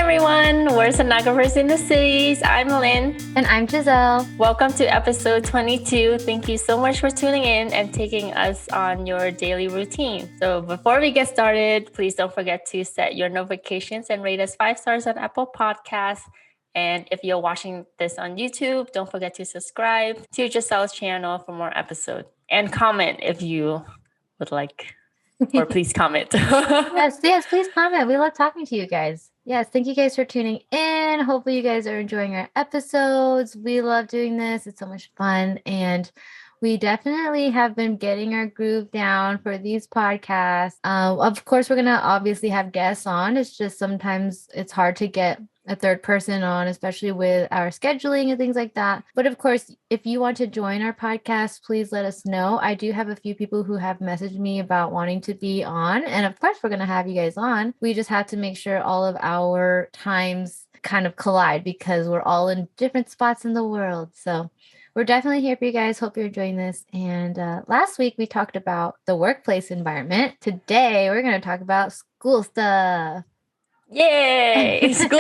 everyone, we're Sonographers in the cities. I'm Lynn. And I'm Giselle. Welcome to episode 22. Thank you so much for tuning in and taking us on your daily routine. So before we get started, please don't forget to set your notifications and rate us 5 stars on Apple Podcasts. And if you're watching this on YouTube, don't forget to subscribe to Giselle's channel for more episodes. And comment if you would like, or please comment. Yes, please comment. We love talking to you guys. Yes, thank you guys for tuning in. Hopefully you guys are enjoying our episodes. We love doing this. It's so much fun. And we definitely have been getting our groove down for these podcasts. Of course, we're going to obviously have guests on. It's just sometimes it's hard to get a third person on, especially with our scheduling and things like that. But of course, if you want to join our podcast, please let us know. I do have a few people who have messaged me about wanting to be on. And of course, we're going to have you guys on. We just have to make sure all of our times kind of collide because we're all in different spots in the world. So we're definitely here for you guys. Hope you're enjoying this. And last week we talked about the workplace environment. Today we're going to talk about school stuff. Yay! School.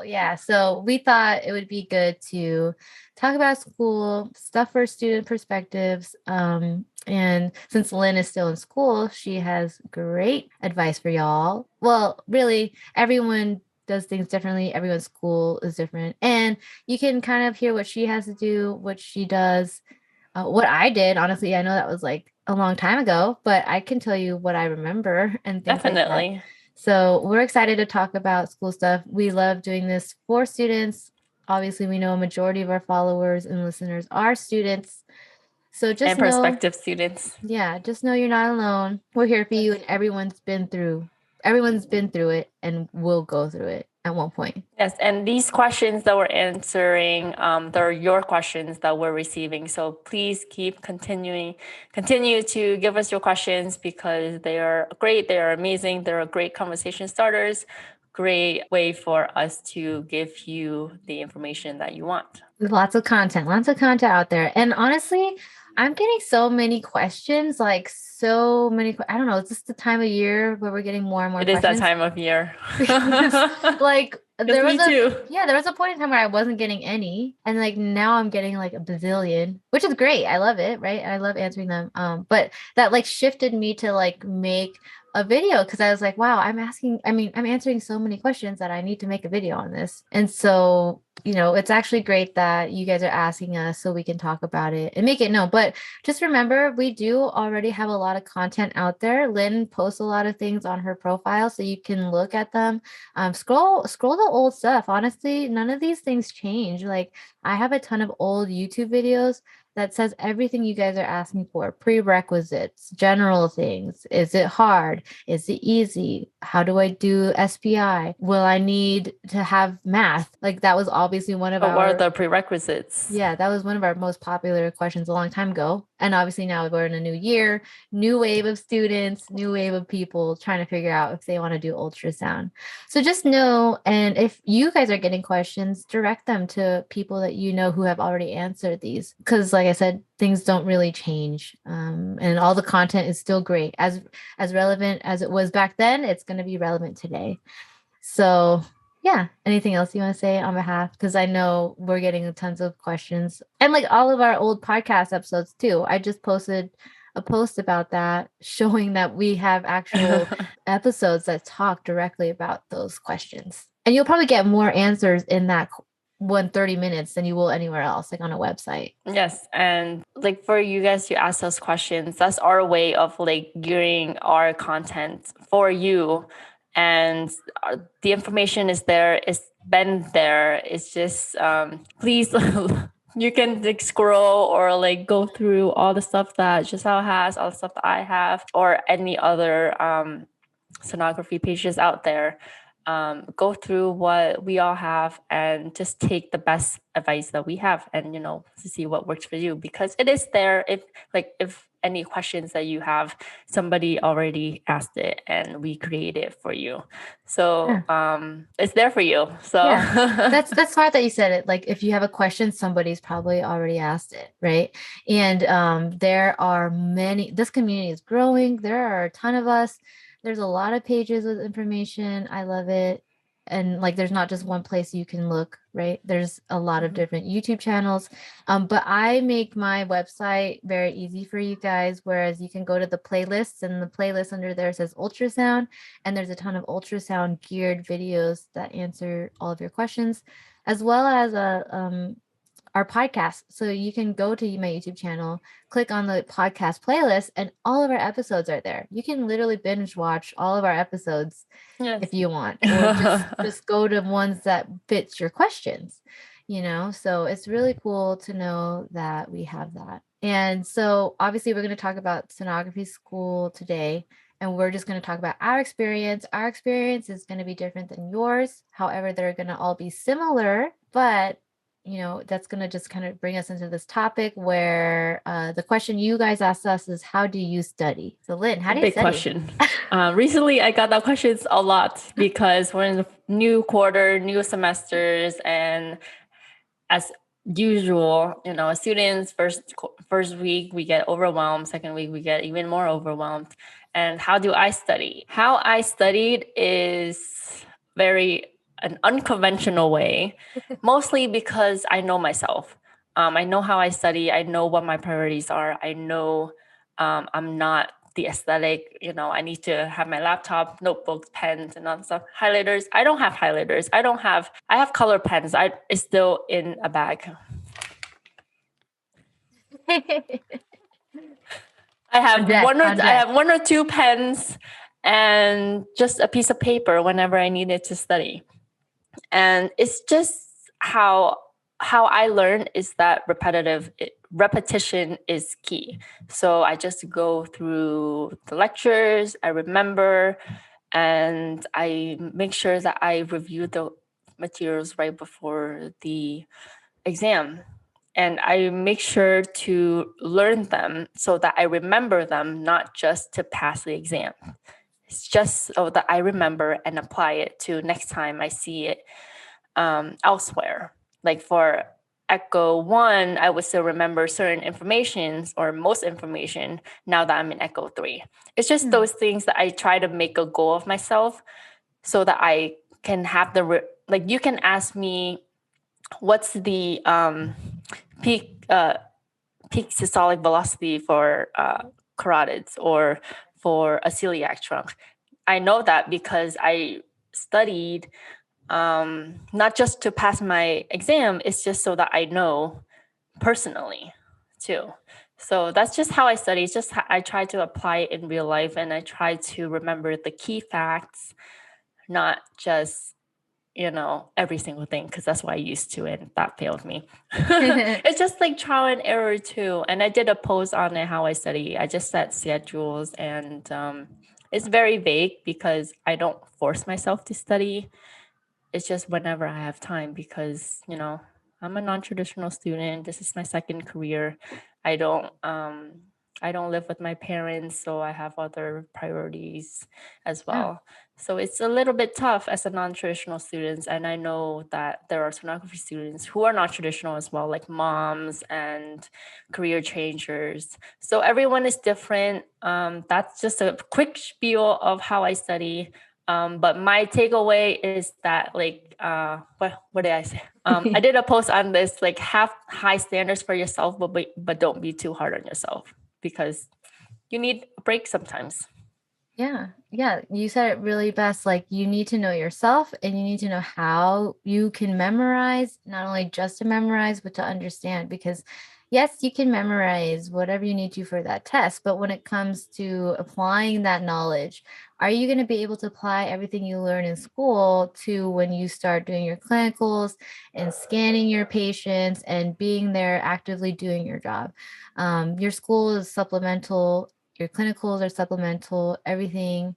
Yeah. So we thought it would be good to talk about school stuff for student perspectives. And since Lynn is still in school, she has great advice for y'all. Well, really, everyone does things differently. Everyone's school is different. And you can kind of hear what she has to do, what she does, what I did. Honestly, I know that was like a long time ago, but I can tell you what I remember and things Definitely. like that. So we're excited to talk about school stuff. We love doing this for students. Obviously, we know a majority of our followers and listeners are students. So just and prospective students. Yeah, just know you're not alone. We're here for you, and everyone's been through it and will go through it at one point. Yes, and these questions that we're answering, they're your questions that we're receiving. So please continue to give us your questions because they are great, they are amazing, they're great conversation starters, great way for us to give you the information that you want. Lots of content out there. And honestly, I'm getting so many questions, I don't know, it's just the time of year where we're getting more and more questions. It is that time of year. There was a point in time where I wasn't getting any. And now I'm getting a bazillion, which is great. I love it, right? I love answering them. But that shifted me to make a video because I was like, wow, I'm answering so many questions that I need to make a video on this. And so, it's actually great that you guys are asking us so we can talk about it and make it known. But just remember, we do already have a lot of content out there. Lynn posts a lot of things on her profile so you can look at them. Scroll the old stuff. Honestly, none of these things change. I have a ton of old YouTube videos that says everything you guys are asking for: prerequisites, general things. Is it hard? Is it easy? How do I do SPI? Will I need to have math? That was obviously one of what are the prerequisites? Yeah, that was one of our most popular questions a long time ago. And obviously now we're in a new year, new wave of students, new wave of people trying to figure out if they want to do ultrasound. So just know, and if you guys are getting questions, direct them to people that you know who have already answered these. Because like I said, things don't really change. And all the content is still great. As relevant as it was back then, it's going to be relevant today. So yeah. Anything else you want to say on behalf? Because I know we're getting tons of questions and all of our old podcast episodes too. I just posted a post about that showing that we have actual episodes that talk directly about those questions. And you'll probably get more answers in that 130 minutes than you will anywhere else, on a website. Yes. And for you guys to ask those questions, that's our way of gearing our content for you. And the information is there. It's been there. It's just, please, you can scroll or go through all the stuff that Giselle has, all the stuff that I have, or any other sonography pages out there. Go through what we all have and just take the best advice that we have and, to see what works for you, because it is there. If any questions that you have, somebody already asked it and we created it for you. So it's there for you. So Yeah, that's smart that you said it. Like if you have a question, somebody's probably already asked it, right? And there are many. This community is growing. There are a ton of us. There's a lot of pages with information. I love it. And like, there's not just one place you can look, right? There's a lot of different YouTube channels. But I make my website very easy for you guys. Whereas you can go to the playlists, and the playlist under there says ultrasound, and there's a ton of ultrasound geared videos that answer all of your questions, as well as our podcast. So you can go to my YouTube channel, click on the podcast playlist, and all of our episodes are there. You can literally binge watch all of our episodes yes. if you want, or just go to ones that fits your questions, So it's really cool to know that we have that. And so obviously we're going to talk about sonography school today, and we're just going to talk about our experience. Our experience is going to be different than yours. However, they're going to all be similar, but that's going to just kind of bring us into this topic where the question you guys asked us is, how do you study? So Lynn, how do you study? Big question. Recently, I got that questions a lot because we're in the new quarter, new semesters, and as usual, students first week we get overwhelmed, second week we get even more overwhelmed. And how do I study? How I studied is very an unconventional way, mostly because I know myself. I know how I study. I know what my priorities are. I know I'm not the aesthetic, I need to have my laptop, notebooks, pens, and all that stuff. Highlighters. I don't have highlighters. I have color pens. It's still in a bag. I have one or two pens and just a piece of paper whenever I need it to study. And it's just how I learn is that repetition is key. So I just go through the lectures, I remember, and I make sure that I review the materials right before the exam. And I make sure to learn them so that I remember them, not just to pass the exam. It's just so that I remember and apply it to next time I see it elsewhere. Like for Echo 1, I would still remember certain informations or most information now that I'm in Echo 3. It's just those things that I try to make a goal of myself so that I can have you can ask me, what's the peak systolic velocity for carotids or for a celiac trunk? I know that because I studied not just to pass my exam, it's just so that I know personally too. So that's just how I study. It's just I try to apply it in real life, and I try to remember the key facts, not just every single thing, because that's what I used to, and that failed me. It's just like trial and error too. And I did a post on it, how I study. I just set schedules, and it's very vague because I don't force myself to study. It's just whenever I have time because, I'm a non-traditional student. This is my second career. I don't live with my parents, so I have other priorities as well. So it's a little bit tough as a non-traditional student. And I know that there are sonography students who are not traditional as well, like moms and career changers. So everyone is different. That's just a quick spiel of how I study. But my takeaway is that what did I say? I did a post on this, like, have high standards for yourself, but don't be too hard on yourself because you need a break sometimes. Yeah. You said it really best. Like, you need to know yourself, and you need to know how you can memorize, not only just to memorize, but to understand. Because yes, you can memorize whatever you need to for that test. But when it comes to applying that knowledge, are you going to be able to apply everything you learn in school to when you start doing your clinicals and scanning your patients and being there actively doing your job? Your school is supplemental, your clinicals are supplemental, everything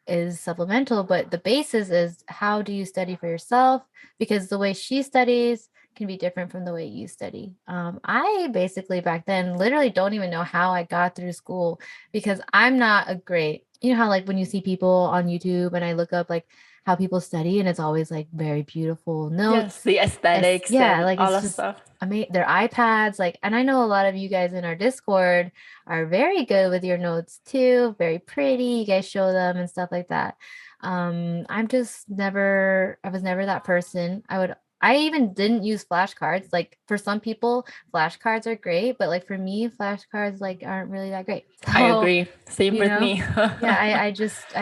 is supplemental, but the basis is, how do you study for yourself? Because the way she studies, can be different from the way you study. I basically back then literally don't even know how I got through school because I'm not a great, you know how like when you see people on YouTube and I look up like how people study and it's always like very beautiful Yes, notes. the aesthetics Yeah, and like all it's that just stuff. their iPads, like, and I know a lot of you guys in our Discord are very good with your notes too, very pretty. You guys show them and stuff like that. I'm just never, I was never that person. I even didn't use flashcards. Like for some people, flashcards are great, but like for me, flashcards like aren't really that great. I So, agree. Same you with know, me. yeah, I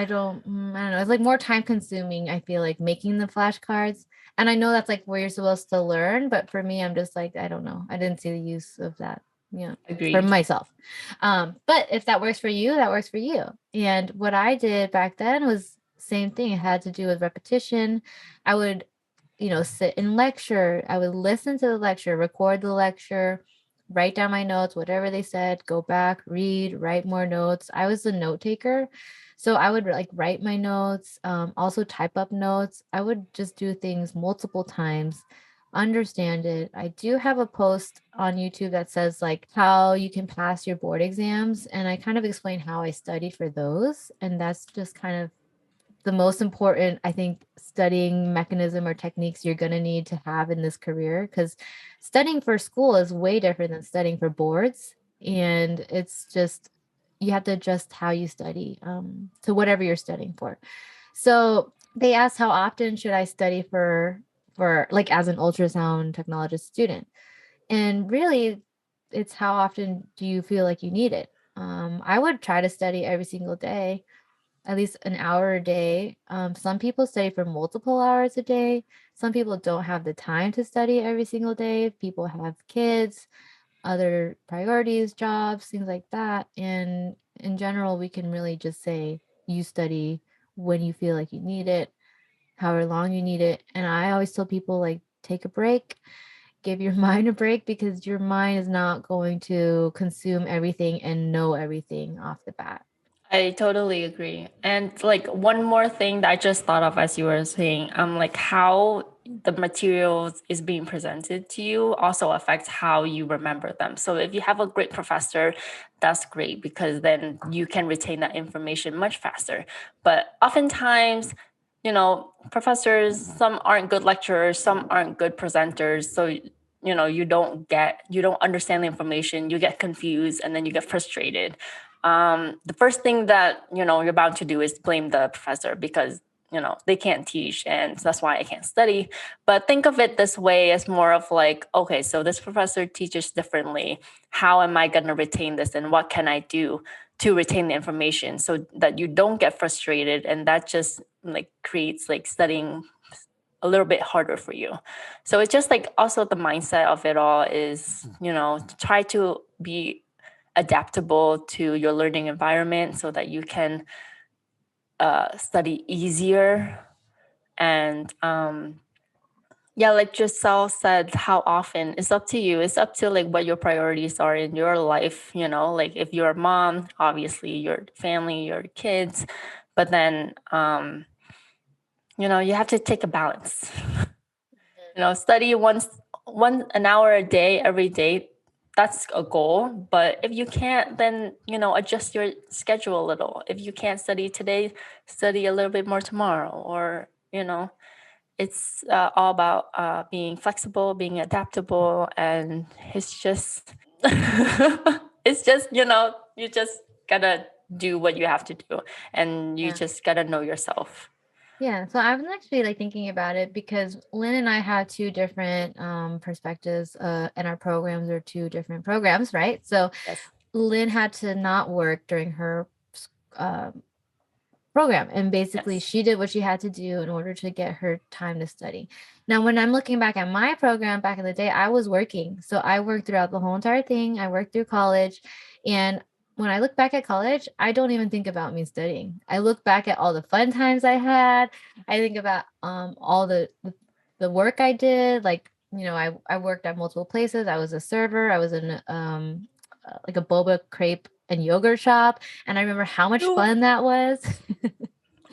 don't know. It's like more time consuming, I feel like making the flashcards. And I know that's like where you're supposed to learn, but for me, I'm just like, I don't know. I didn't see the use of that, you know, for Agreed. myself. But if that works for you, that works for you. And what I did back then was same thing. It had to do with repetition. I would, you know, sit in lecture. I would listen to the lecture, record the lecture, write down my notes, whatever they said, go back, read, write more notes. I was a note taker. So I would like write my notes, also type up notes. I would just do things multiple times, understand it. I do have a post on YouTube that says like how you can pass your board exams. And I kind of explain how I studied for those. And that's just kind of the most important, I think, studying mechanism or techniques you're going to need to have in this career because studying for school is way different than studying for boards. And it's just, you have to adjust how you study to whatever you're studying for. So they asked how often should I study for like as an ultrasound technologist student. And really, it's how often do you feel like you need it? I would try to study every single day, at least an hour a day. Some people study for multiple hours a day. Some people don't have the time to study every single day. People have kids, other priorities, jobs, things like that. And in general, we can really just say you study when you feel like you need it, however long you need it. And I always tell people like take a break, give your mind a break because your mind is not going to consume everything and know everything off the bat. I totally agree. And like one more thing that I just thought of as you were saying, like how the materials is being presented to you also affects how you remember them. So if you have a great professor, that's great because then you can retain that information much faster. But oftentimes, professors, some aren't good lecturers, some aren't good presenters. So you don't understand the information, you get confused, and then you get frustrated. The first thing that you're bound to do is blame the professor because they can't teach, and that's why I can't study. But think of it this way, as more of like, okay, so this professor teaches differently. How am I going to retain this, and what can I do to retain the information so that you don't get frustrated, and that just like creates like studying a little bit harder for you. So it's just like also the mindset of it all is, try to be adaptable to your learning environment so that you can study easier. And yeah, like Giselle said, how often it's up to you. It's up to like what your priorities are in your life. Like if you're a mom, obviously your family, your kids, but then you have to take a balance. Study one an hour a day every day. That's a goal. But if you can't, then adjust your schedule a little. If you can't study today, study a little bit more tomorrow. Or it's all about being flexible, being adaptable, and it's just it's just you just gotta do what you have to do, and you Yeah. just gotta know yourself. Yeah, so I was actually like thinking about it because Lynn and I have two different perspectives, and our programs are two different programs, right? So Yes. Lynn had to not work during her uh, program, and basically Yes. she did what she had to do in order to get her time to study. Now, when I'm looking back at my program back in the day, I was working. So I worked throughout the whole entire thing. I worked through college. And when I look back at college, I don't even think about me studying. I look back at all the fun times I had. I think about all the work I did. Like, I worked at multiple places. I was a server. I was in like a boba crepe and yogurt shop. And I remember how much Ew. fun that was.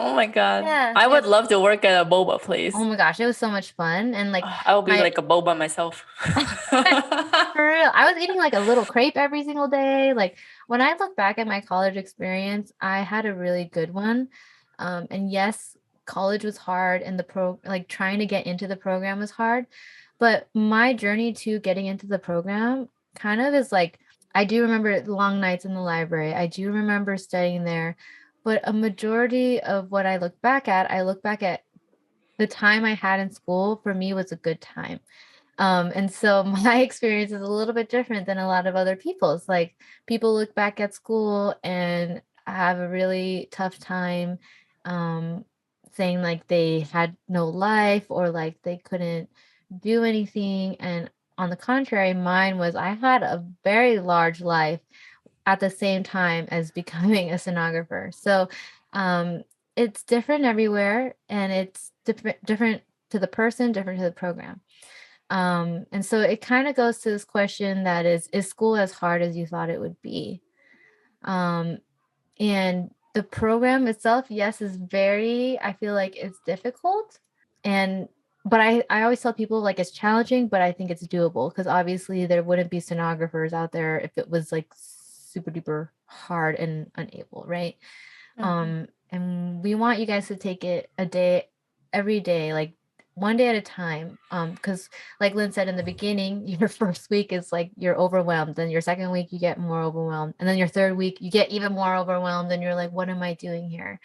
Oh my God. Yeah, I yeah. would love to work at a boba Oh place. my gosh, it was so much fun. And like I will be my like a boba myself. For real, I was eating like a little crepe every single day. Like when I look back at my college experience, I had a really good one. And yes, college was hard and like trying to get into the program was hard. But my journey to getting into the program kind of is like I do remember long nights in the library. I do remember studying there. But a majority of what I look back at the time I had in school for me was a good time. And so my experience is a little bit different than a lot of other people's. Like people look back at school and have a really tough time um, saying like they had no life or like they couldn't do anything. And on the contrary, mine was I had a very large life at the same time as becoming a sonographer. So um, it's different everywhere and it's different to the person, different to the program. And so it kind of goes to this question that is school as hard as you thought it would be? Um, and the program itself, yes, is very, I feel like it's difficult. And but I always tell people like it's challenging, but I think it's doable because obviously there wouldn't be sonographers out there if it was like super duper hard and unable, right? Mhm. And we want you guys to take it a day, every day, like one day at a time. Because like Lynn said in the beginning, your first week is like you're overwhelmed. Then your second week you get more overwhelmed. And then your third week you get even more overwhelmed and you're like, what am I doing here?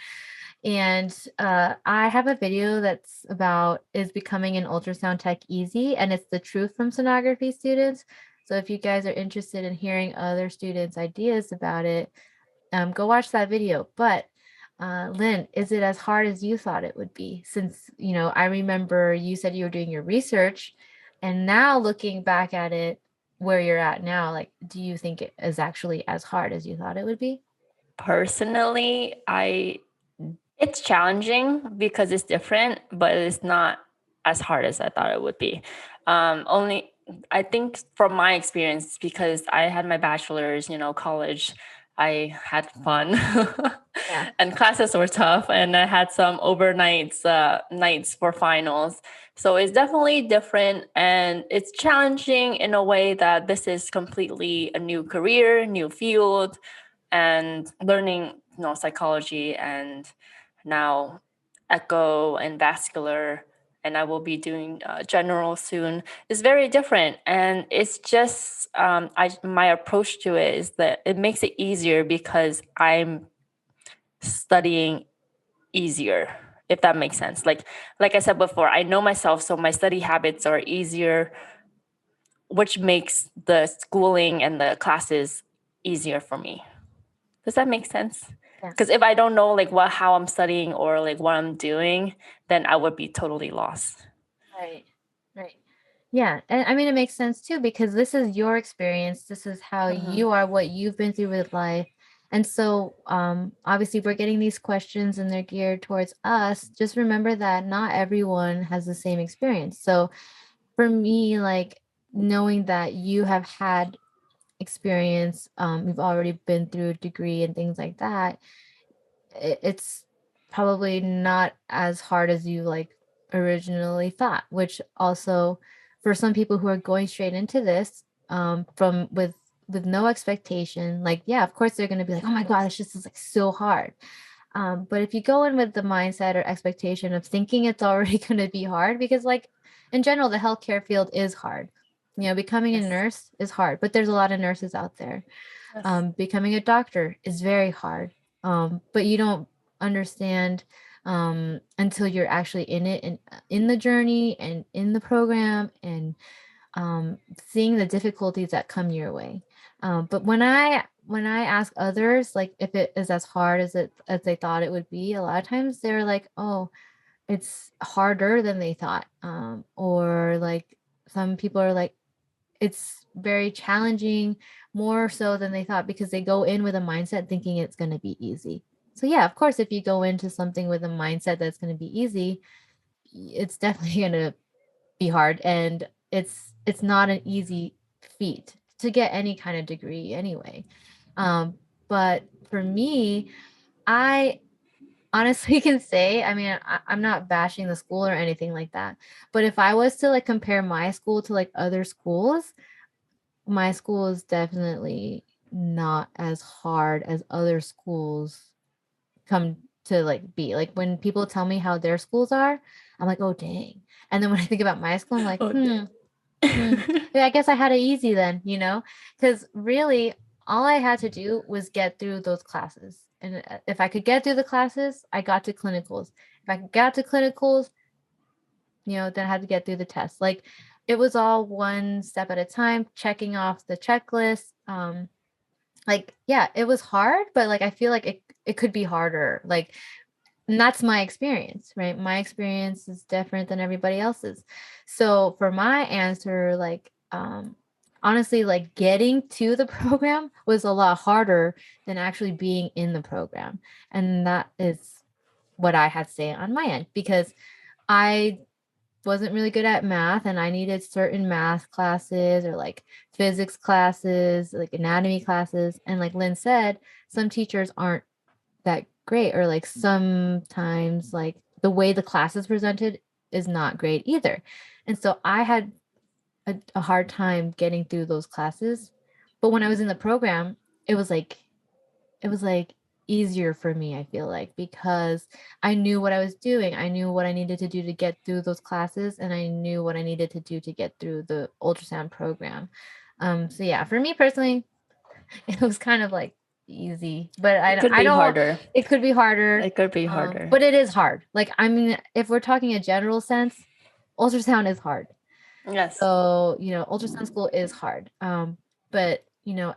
And I have a video that's about is becoming an ultrasound tech easy, and it's the truth from sonography students. So if you guys are interested in hearing other students' ideas about it, go watch that video. But Lynn, is it as hard as you thought it would be? Since, I remember you said you were doing your research, and now looking back at it, where you're at now, like, do you think it is actually as hard as you thought it would be? Personally, it's challenging because it's different, but it's not as hard as I thought it would be. Only I think from my experience, because I had my bachelor's, college, I had fun, Yeah. and classes were tough, and I had some overnights, nights for finals. So it's definitely different, and it's challenging in a way that this is completely a new career, new field, and learning, psychology and now echo and vascular, and I will be doing general soon, is very different. And it's just my approach to it is that it makes it easier because I'm studying easier, if that makes sense. Like I said before, I know myself, so my study habits are easier, which makes the schooling and the classes easier for me. Does that make sense? Yeah. Because if I don't know like how I'm studying or like what I'm doing, then I would be totally lost. Right. Right. Yeah. And I mean, it makes sense too, because this is your experience. This is how Mhm. you are, what you've been through with life. And so, obviously, we're getting these questions and they're geared towards us. Just remember that not everyone has the same experience. So, for me, like knowing that you have had experience, you've already been through a degree and things like that, it's probably not as hard as you like originally thought, which also for some people who are going straight into this from with no expectation, like yeah, of course they're going to be like, oh my god, it's just like so hard. But if you go in with the mindset or expectation of thinking it's already going to be hard, because like in general the healthcare field is hard, becoming a Yes. nurse is hard, but there's a lot of nurses out there. Yes. Becoming a doctor is very hard, but you don't understand until you're actually in it and in the journey and in the program and seeing the difficulties that come your way. But when I ask others like if it is as hard as they thought it would be, a lot of times they're like, oh, it's harder than they thought, or like some people are like it's very challenging, more so than they thought, because they go in with a mindset thinking it's going to be easy. So yeah, of course, if you go into something with a mindset that's going to be easy, it's definitely going to be hard, and it's not an easy feat to get any kind of degree anyway. But for me, I honestly can say, I mean, I'm not bashing the school or anything like that, but if I was to like compare my school to like other schools, my school is definitely not as hard as other schools come to like be. Like when people tell me how their schools are, I'm like, oh dang. And then when I think about my school, I'm like, Oh, yeah, I guess I had it easy then, you know? Because really, all I had to do was get through those classes. And if I could get through the classes, I got to clinicals. If I got to clinicals, then I had to get through the test. Like it was all one step at a time, checking off the checklist. Like, yeah, it was hard, but like I feel like it could be harder. Like, and that's my experience, right? My experience is different than everybody else's. So for my answer, like honestly, like getting to the program was a lot harder than actually being in the program. And that is what I had to say on my end because I wasn't really good at math and I needed certain math classes or like physics classes, like anatomy classes. And like Lynn said, some teachers aren't that great, or like sometimes like the way the class is presented is not great either. And so I had a hard time getting through those classes. But when I was in the program, it was like it was like easier for me, I feel like, because I knew what I was doing. I knew what I needed to do to get through those classes, and I knew what I needed to do to get through the ultrasound program. So yeah, for me personally, it was kind of like easy, but it could I be don't. harder. It could be harder, It could be harder. but it is hard. Like I mean, if we're talking a general sense, ultrasound is hard. Yes. So ultrasound school is hard. But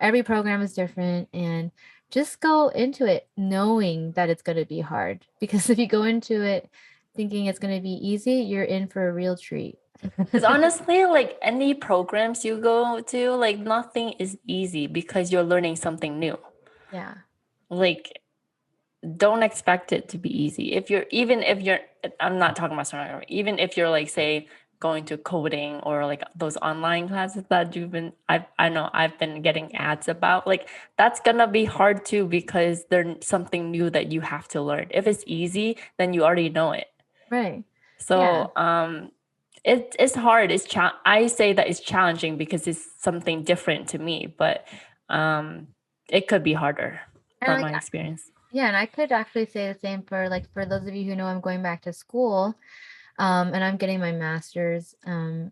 every program is different, and just go into it knowing that it's going to be hard. Because if you go into it thinking it's going to be easy, you're in for a real treat. Because honestly, like any programs you go to, like nothing is easy because you're learning something new. Yeah. Like, don't expect it to be easy. If you're, I'm not talking about sonography, even if you're like, say, going to coding or like those online classes that I know I've been getting ads about, like that's gonna be hard too because there's something new that you have to learn. If it's easy, then you already know it. Right. Yeah. So, it's hard. I say that it's challenging because it's something different to me, but it could be harder And from like my experience. yeah, and I could actually say the same for like for those of you who know I'm going back to school. And I'm getting my master's. And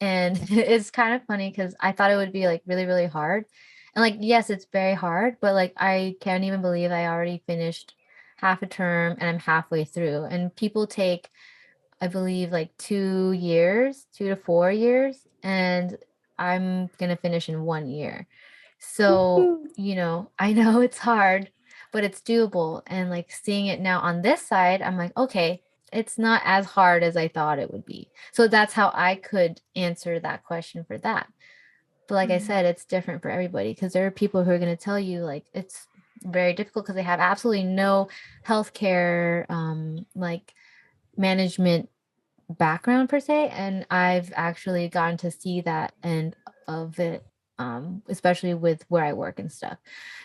it's kind of funny because I thought it would be like really, really hard. And like, yes, it's very hard, but like I can't even believe I already finished half a term and I'm halfway through. And people take, I believe, like 2 years, 2 to 4 years, and I'm gonna finish in 1 year. So, Woo. I know it's hard, but it's doable. And like seeing it now on this side, I'm like, okay, it's not as hard as I thought it would be. So that's how I could answer that question for that. But like I said, it's different for everybody because there are people who are going to tell you like it's very difficult because they have absolutely no healthcare like management background per se, and I've actually gotten to see that end of it, especially with where I work and stuff.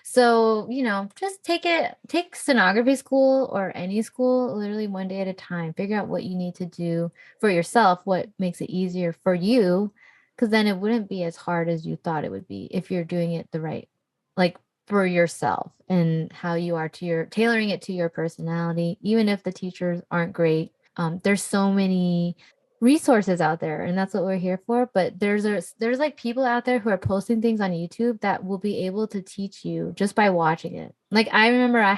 So just take sonography school or any school literally one day at a time. Figure out what you need to do for yourself, what makes it easier for you, because then it wouldn't be as hard as you thought it would be if you're doing it the right, like for yourself and how you are to your tailoring it to your personality, even if the teachers aren't great. There's so many resources out there, and that's what we're here for. But there's like people out there who are posting things on YouTube that will be able to teach you just by watching it. Like I remember I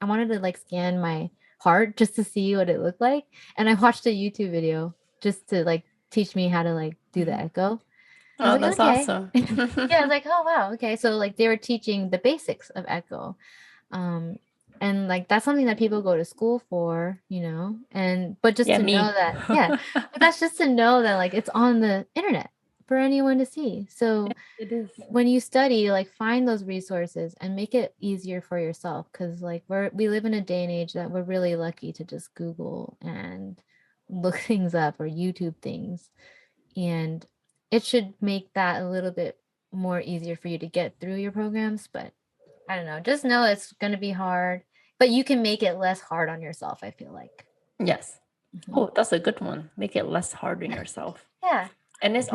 wanted to like scan my heart just to see what it looked like, and I watched a YouTube video just to like teach me how to like do the echo. I was Oh, like, that's okay. awesome. Yeah, I was like, oh wow, okay. So like they were teaching the basics of echo. Um, and like that's something that people go to school for, and but just Yeah, to know me. that, yeah, but that's just to know that like it's on the internet for anyone to see. So It is. when you study, like find those resources and make it easier for yourself because like we live in a day and age that we're really lucky to just Google and look things up or YouTube things, and it should make that a little bit more easier for you to get through your programs. But I don't know, just know it's going to be hard. but you can make it less hard on yourself, I feel like. Yes. Mhm. Oh, that's a good one. Make it less hard on yourself. Yeah. And it's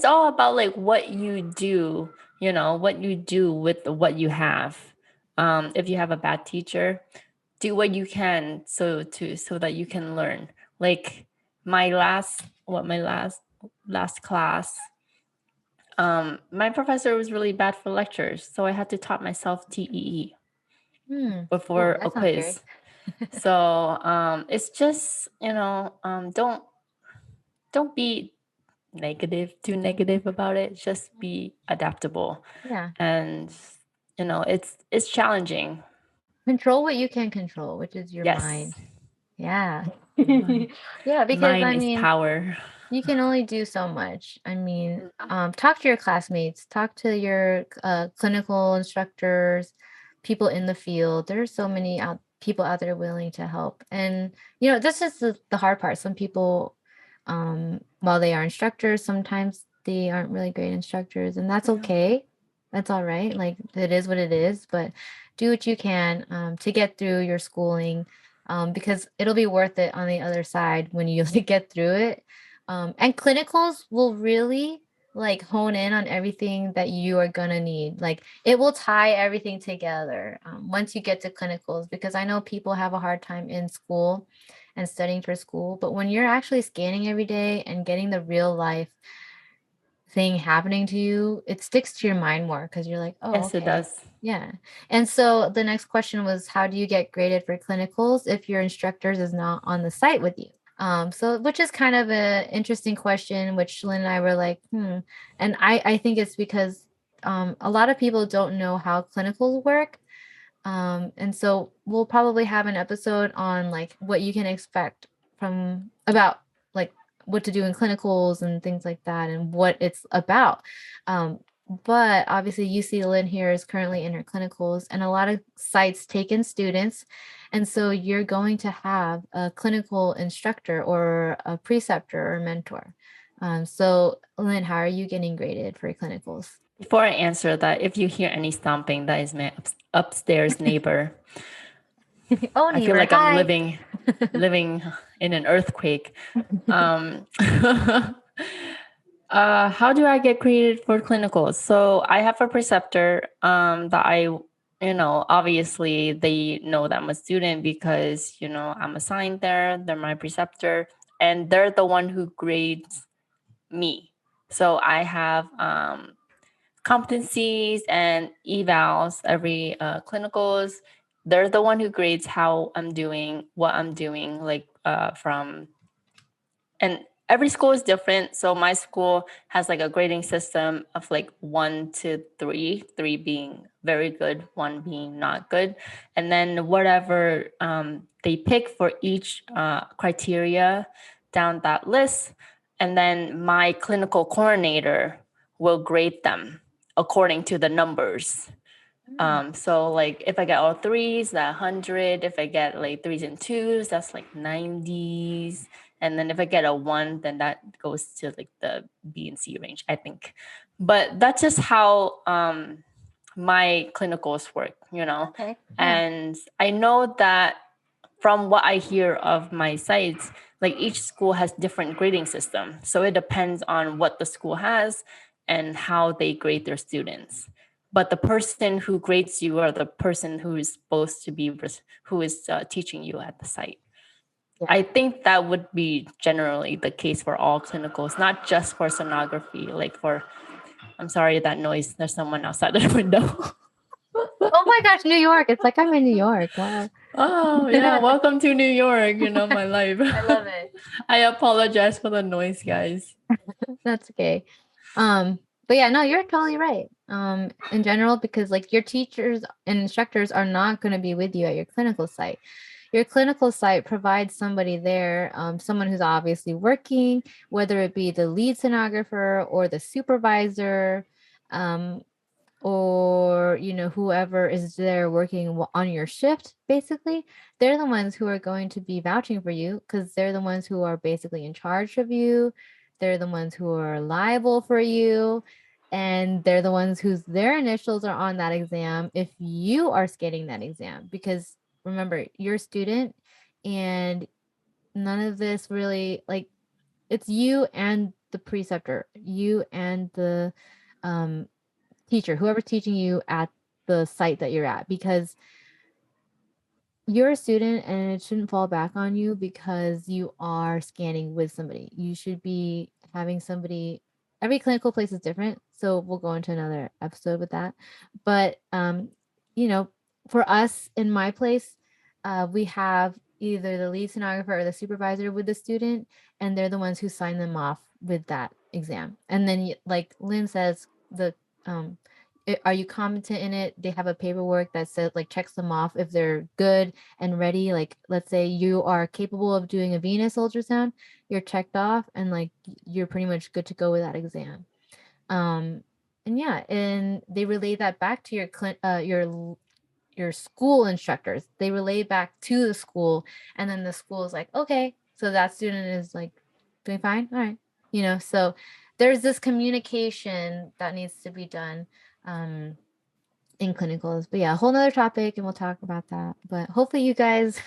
all about like what you do, what you do with what you have. If you have a bad teacher, do what you can so that you can learn. Like my last class, my professor was really bad for lectures, so I had to taught myself TEE Oh, before a that sounds scary. quiz. So it's just don't be too negative about it. Just be adaptable, Yeah. and it's challenging. Control what you can control, which is your Yes, mind. Yeah. mind, Yeah, because mind I is mean, power. you can only do so much. I mean, Mhm. talk to your classmates, talk to your clinical instructors, people in the field. There's so many people out there willing to help. And, this is the hard part. Some people, while they are instructors, sometimes they aren't really great instructors, and that's Yeah. okay. That's all right. Like, it is what it is, but do what you can to get through your schooling, because it'll be worth it on the other side when you get through it. And clinicals will really like hone in on everything that you are gonna need. Like, it will tie everything together once you get to clinicals, because I know people have a hard time in school and studying for school, but when you're actually scanning every day and getting the real life thing happening to you, it sticks to your mind more because you're like, oh, Yes, it okay. does. Yeah. And so the next question was, how do you get graded for clinicals if your instructors is not on the site with you? So which is kind of an interesting question, which Lynn and I were like, And I think it's because a lot of people don't know how clinicals work. And so we'll probably have an episode on like what you can expect from about like what to do in clinicals and things like that and what it's about. Um, but obviously UC Lynn here is currently in her clinicals, and a lot of sites take in students. And so you're going to have a clinical instructor or a preceptor or mentor. So Lynn, how are you getting graded for clinicals? Before I answer that, if you hear any stomping, that is my upstairs neighbor. Oh, I feel neighbor, like I'm hi. living in an earthquake. Um, how do I get graded for clinicals? So I have a preceptor that obviously they know that I'm a student because, I'm assigned there. They're my preceptor, and they're the one who grades me. So I have competencies and evals every clinicals. They're the one who grades how I'm doing, what I'm doing, like from and every school is different. So my school has like a grading system of like 1 to 3, 3 being very good, 1 being not good, and then whatever they pick for each criteria down that list, and then my clinical coordinator will grade them according to the numbers. So like if I get all threes, that 100. If I get like threes and twos, that's like 90s. And then if I get a 1, then that goes to like the B and C range, I think. But that's just how my clinicals work. Okay. Yeah. And I know that from what I hear of my sites, like each school has different grading system. So it depends on what the school has and how they grade their students. But the person who grades you are the person who is supposed to be who is teaching you at the site. Yeah. I think that would be generally the case for all clinicals, not just for sonography. I'm sorry, that noise. There's someone outside the window. Oh my gosh, New York. It's like I'm in New York. Wow. Oh, yeah. Welcome to New York, my life. I love it. I apologize for the noise, guys. That's okay. But yeah, no, you're totally right. In general, because like your teachers and instructors are not going to be with you at your clinical site. Your clinical site provides somebody there, someone who's obviously working, whether it be the lead sonographer or the supervisor, um, or whoever is there working on your shift. Basically, they're the ones who are going to be vouching for you because they're the ones who are basically in charge of you. They're the ones who are liable for you, and they're the ones whose their initials are on that exam if you are skating that exam, because remember, you're a student, and none of this really, like, it's you and the preceptor, you and the teacher, whoever's teaching you at the site that you're at, because you're a student and it shouldn't fall back on you because you are scanning with somebody. You should be having somebody. Every clinical place is different, so we'll go into another episode with that. But you know, for us in my place, we have either the lead sonographer or the supervisor with the student, and they're the ones who sign them off with that exam. And then, like Lynn says, the um, are you competent in it? They have a paperwork that says, like, checks them off if they're good and ready. Like, let's say you are capable of doing a venous ultrasound, you're checked off, and like you're pretty much good to go with that exam. Um, and yeah, and they relay that back to your school instructors. They relay back to the school, and then the school is like, okay, so that student is like doing fine. All right, so there's this communication that needs to be done. Um, in clinicals. But yeah, a whole nother topic, and we'll talk about that. But hopefully you guys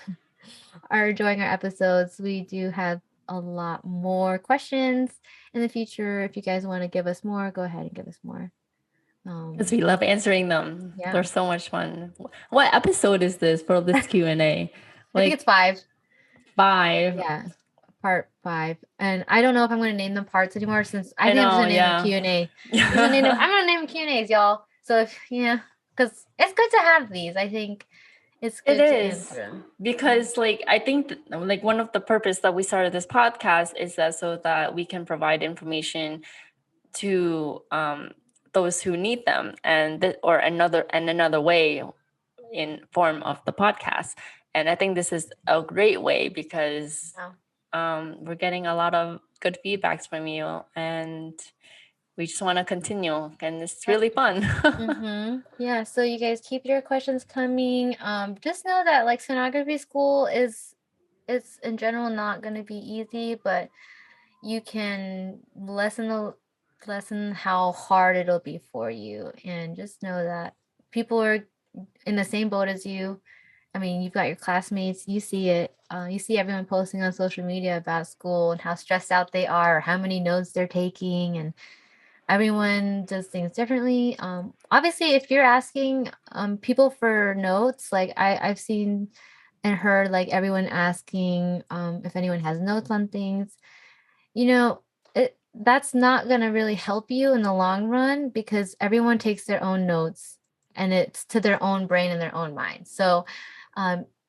are enjoying our episodes. We do have a lot more questions in the future. If you guys want to give us more, go ahead and give us more. Because we love answering them. Yeah. They're so much fun. What episode is this for this Q&A? I think it's 5. 5. Yeah. Part 5. And I don't know if I'm going to name them parts anymore, since I think I'm just know, going to name them yeah. Q&A. I'm going to name them Q&As, y'all. So if, because it's good to have these. I think it's good It to is answer them. because, like, I think like one of the purpose that we started this podcast is that so that we can provide information to those who need them, and or another way in form of the podcast. And I think this is a great way because we're getting a lot of good feedbacks from you, and we just want to continue, and it's really fun. Yeah, so you guys keep your questions coming. Just know that, like, sonography school it's in general not going to be easy, but you can lessen how hard it'll be for you, and just know that people are in the same boat as you. I mean, you've got your classmates, you see it. You see everyone posting on social media about school and how stressed out they are, or how many notes they're taking, and everyone does things differently. Obviously, if you're asking people for notes, like I've seen and heard, like, everyone asking if anyone has notes on things, that's not going to really help you in the long run, because everyone takes their own notes, and it's to their own brain and their own mind. So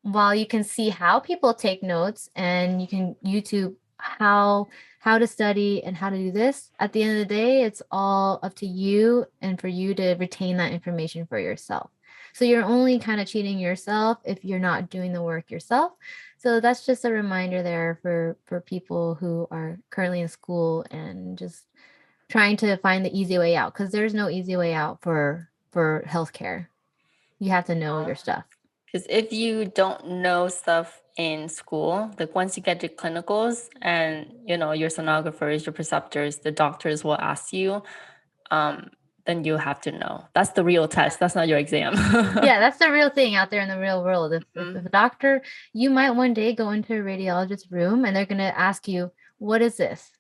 while you can see how people take notes, and you can YouTube how to study and how to do this, at the end of the day, it's all up to you, and for you to retain that information for yourself. So you're only kind of cheating yourself if you're not doing the work yourself. So that's just a reminder there for people who are currently in school and just trying to find the easy way out, because there's no easy way out for healthcare. You have to know your stuff. Because if you don't know stuff in school, like once you get to clinicals and your sonographers, your preceptors, the doctors will ask you, then you have to know. That's the real test. That's not your exam. Yeah, that's the real thing out there in the real world. If a doctor, you might one day go into a radiologist's room and they're gonna ask you, "What is this?"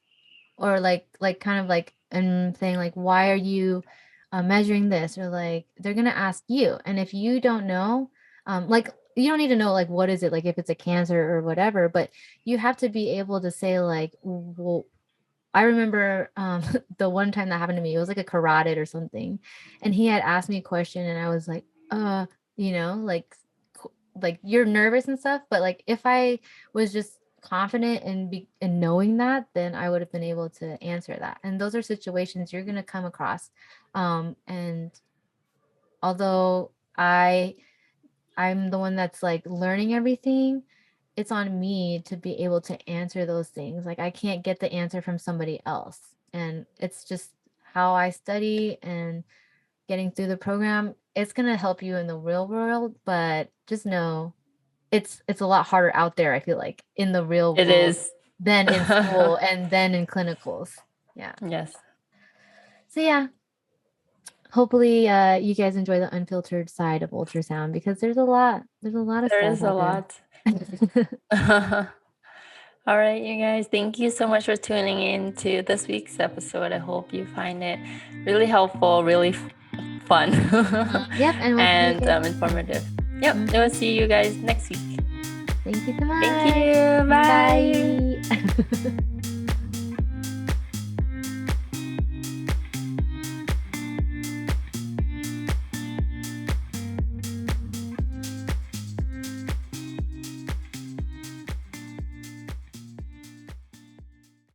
Or like kind of like, and saying like, "Why are you measuring this?" Or like they're gonna ask you, and if you don't know, like, you don't need to know like what is it, like if it's a cancer or whatever, but you have to be able to say like, well, I remember the one time that happened to me, it was like a carotid or something. And he had asked me a question and I was like, like you're nervous and stuff. But like, if I was just confident in knowing that, then I would have been able to answer that. And those are situations you're going to come across. And although I'm the one that's like learning everything, it's on me to be able to answer those things. Like, I can't get the answer from somebody else. And it's just how I study and getting through the program. It's going to help you in the real world, but just know it's a lot harder out there, I feel like, in the real world. It is. Than in school and then in clinicals. Yeah. Yes. So yeah. hopefully you guys enjoy the unfiltered side of ultrasound, because there's a lot of There stuff is a out lot. All right, you guys, thank you so much for tuning in to this week's episode. I hope you find it really helpful, really fun, Yep, and we'll see you guys. informative. Yep, we'll see you guys next week. Thank you so much. Thank you. Bye. Bye.